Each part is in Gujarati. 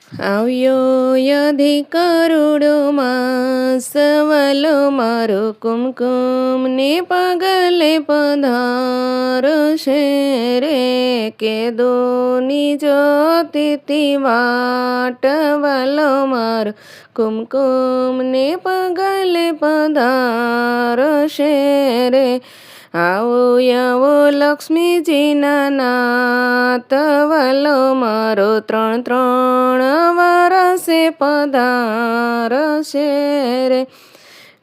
આવ્યો યધિ કરુડોમાં સવલો મારો કુમકુમ ને પગલે પધારશે રે કે દોની જ્યોતિથી વાટવલો મારો કુમકુમ ને પગલે પધારશે રે આવો આવો લક્ષ્મીજીના નાથ વલો મારો ત્રણ ત્રણ વરસે પધારશે રે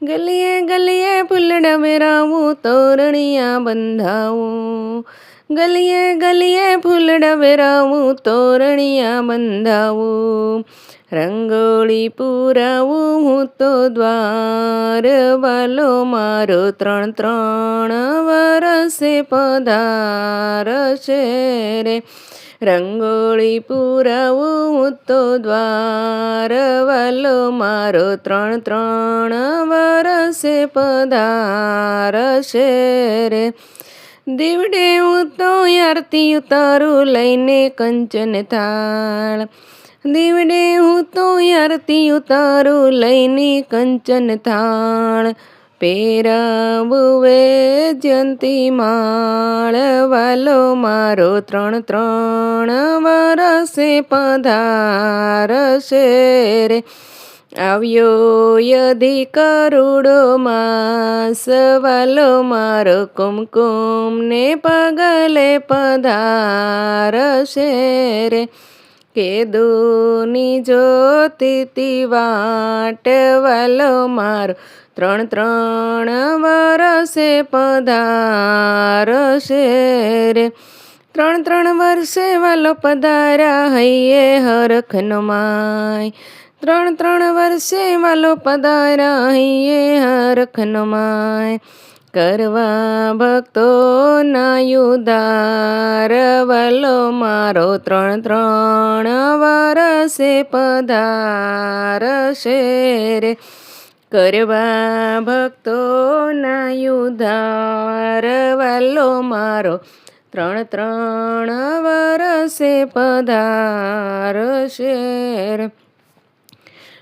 ગલીએ ગલીએ ફૂલડા વેરાવું તોરણિયા બંધાવું ગલીએ ગલીએ ફૂલડા વેરાવું તોરણિયા બંધાવું રંગોળી પુરાવું હું તો દ્વાર વાલો મારો ત્રણ ત્રણ વરસે પધારશે રે રંગોળી પુરાવું હું તો દ્વાર વાલો મારો ત્રણ ત્રણ વરસે પધારશે રે દીવડે હું તો આરતી ઉતારું લઈને કંચન થાળ દીવડે હું તો આરતી ઉતારું લઈને કંચન થાળ પહેરાવું જયંતી માળ વાલો મારો ત્રણ ત્રણ વરસે પધારશે રે આવ્યો યધિ કરુડો માસ વાલો મારો કુમકુમ ને પગલે પધારશે રે કેદુની જ્યોતિથી વાટવલો મારો ત્રણ ત્રણ વરસે પધારશે રે ત્રણ ત્રણ વર્ષે વાલો પધાર્યા હૈયે હરખનો માય ત્રણ ત્રણ વર્ષે વાલો પધાર્યા હૈયે હરખનો માય કરવા ભક્તોના ઉદ્ધાર વલો મારો ત્રણ ત્રણ વરસે પધારશે રે કરવા ભક્તોના ઉદ્ધાર વલો મારો ત્રણ ત્રણ વરસે પધારશે રે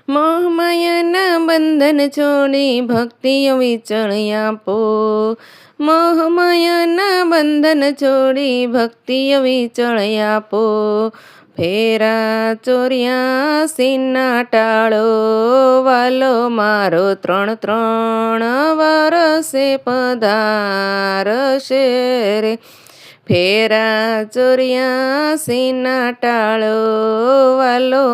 મોહમાયાના બંધન છોડી ભક્તિઓ વિચળી આપો મોહમાયાના બંધન છોડી ભક્તિઓ વિચળી આપો ફેરા 84ના ટાળો વાલો મારો ત્રણ ત્રણ વરસે પધારશે રે ફેરા 84ના ટાળો વાલો